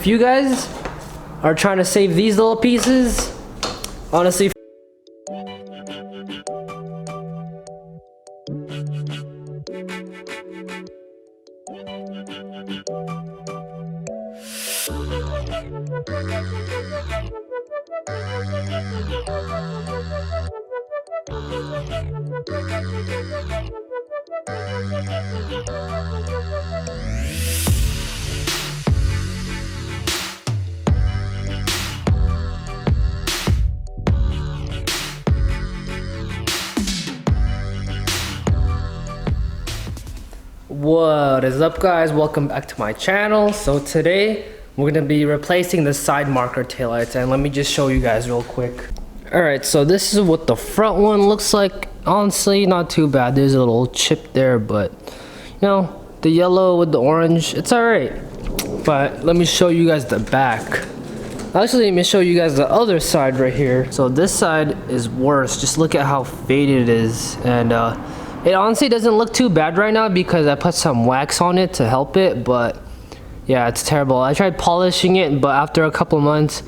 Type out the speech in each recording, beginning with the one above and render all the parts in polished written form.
if you guys are trying to save these little pieces, honestly, what is up guys, welcome back to my channel. So today we're gonna be replacing the side marker taillights, and let me just show you guys real quick. Alright, so this is what the front one looks like. Honestly, not too bad. There's a little chip there, but you know, the yellow with the orange, it's alright. But let me show you guys the back. Actually, let me show you guys the other side right here. So this side is worse. Just look at how faded it is, and it honestly doesn't look too bad right now because I put some wax on it to help it, but yeah, it's terrible. I tried polishing it, but after a couple months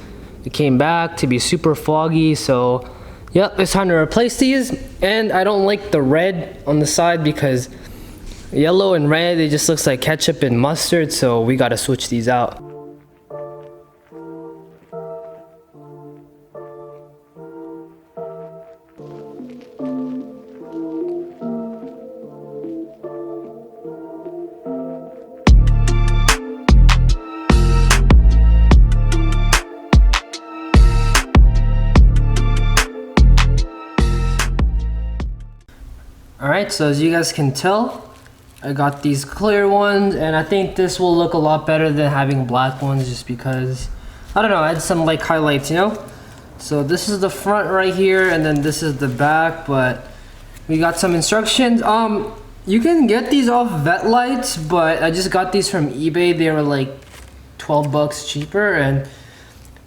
it came back to be super foggy. So yep, it's time to replace these. And I don't like the red on the side because yellow and red, it just looks like ketchup and mustard, so we gotta switch these out. Alright, so as you guys can tell, I got these clear ones, and I think this will look a lot better than having black ones, just because, I don't know, I had some like highlights, you know? So this is the front right here, and then this is the back, but we got some instructions. You can get these off Vetlights, but I just got these from eBay. They were like 12 bucks cheaper, and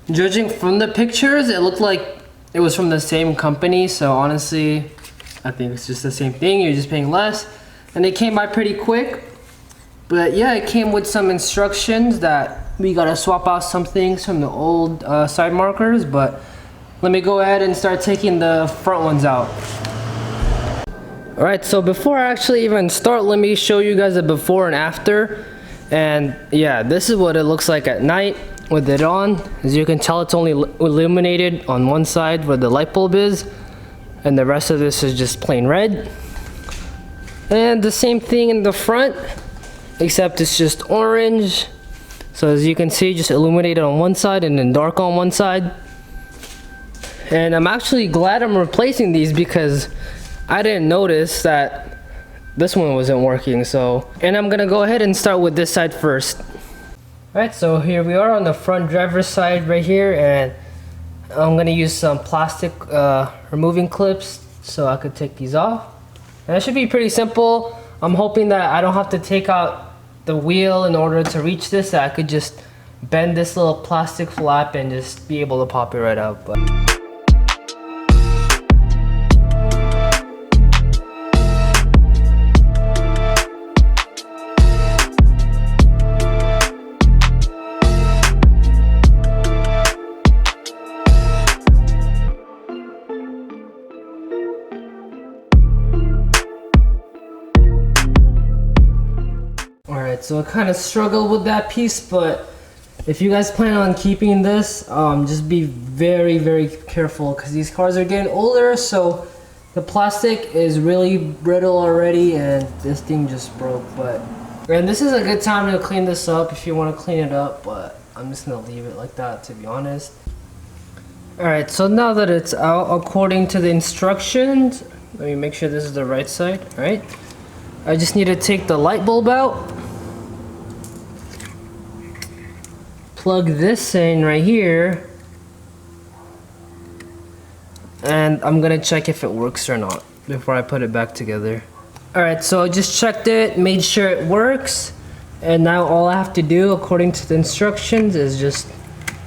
judging from the pictures, it looked like it was from the same company, so honestly, I think it's just the same thing. You're just paying less, and it came by pretty quick. But yeah, it came with some instructions that we gotta swap out some things from the old side markers. But let me go ahead and start taking the front ones out. All right, so before I actually even start, let me show you guys a before and after. And yeah, this is what it looks like at night with it on. As you can tell, it's only illuminated on one side where the light bulb is, and the rest of this is just plain red. And the same thing in the front, except it's just orange. So as you can see, just illuminated on one side and then dark on one side. And I'm actually glad I'm replacing these because I didn't notice that this one wasn't working. So, and I'm gonna go ahead and start with this side first. Alright, so here we are on the front driver's side right here, and I'm gonna use some plastic removing clips so I could take these off. And that should be pretty simple. I'm hoping that I don't have to take out the wheel in order to reach this. That I could just bend this little plastic flap and just be able to pop it right out. But so I kind of struggled with that piece, but if you guys plan on keeping this, just be very careful because these cars are getting older, so the plastic is really brittle already, and this thing just broke. And this is a good time to clean this up if you want to clean it up, but I'm just gonna leave it like that, to be honest. Alright, so now that it's out according to the instructions, let me make sure this is the right side. Alright, I just need to take the light bulb out, plug this in right here, and I'm gonna check if it works or not before I put it back together. Alright, so I just checked it, made sure it works, and now all I have to do according to the instructions is just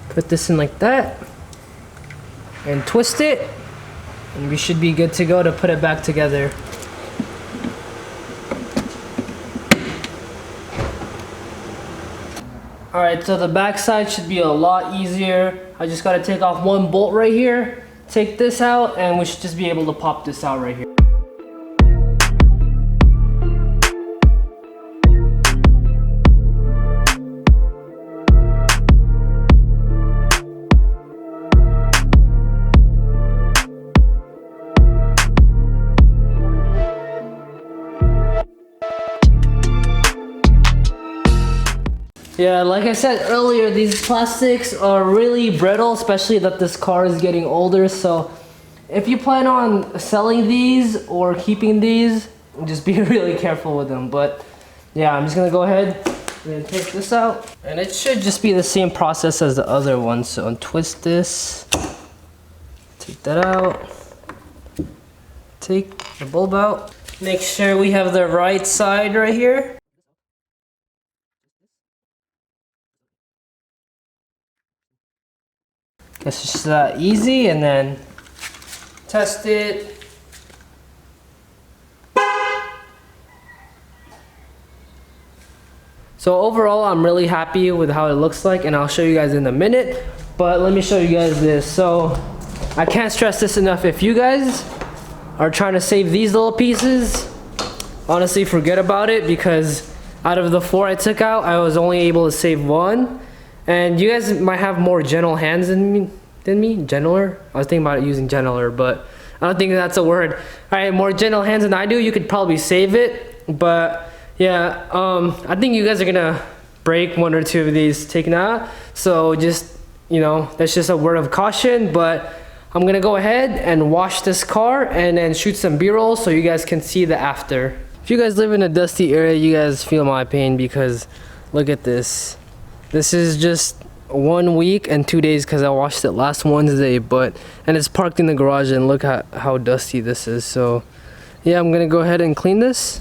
put this in like that and twist it, and we should be good to go to put it back together. Alright, so the back side should be a lot easier. I just gotta take off one bolt right here, take this out, and we should just be able to pop this out right here. Yeah, like I said earlier, these plastics are really brittle, especially that this car is getting older. So if you plan on selling these or keeping these, just be really careful with them. But yeah, I'm just gonna go ahead and take this out. And it should just be the same process as the other one. So untwist this, take that out, take the bulb out. Make sure we have the right side right here. Guess it's just that easy, and then test it. So overall, I'm really happy with how it looks like, and I'll show you guys in a minute. But let me show you guys this. So I can't stress this enough. If you guys are trying to save these little pieces, honestly, forget about it, because out of the 4 I took out, I was only able to save 1. And you guys might have more gentle hands than me. Gentler? I was thinking about using gentler, but I don't think that's a word. Alright, more gentle hands than I do, you could probably save it. But yeah, I think you guys are gonna break 1 or 2 of these taken out. So just, you know, that's just a word of caution. But I'm gonna go ahead and wash this car and then shoot some B-roll so you guys can see the after. If you guys live in a dusty area, you guys feel my pain, because look at this. This is just 1 week and 2 days because I washed it last Wednesday, and it's parked in the garage, and look how dusty this is. So yeah, I'm gonna go ahead and clean this.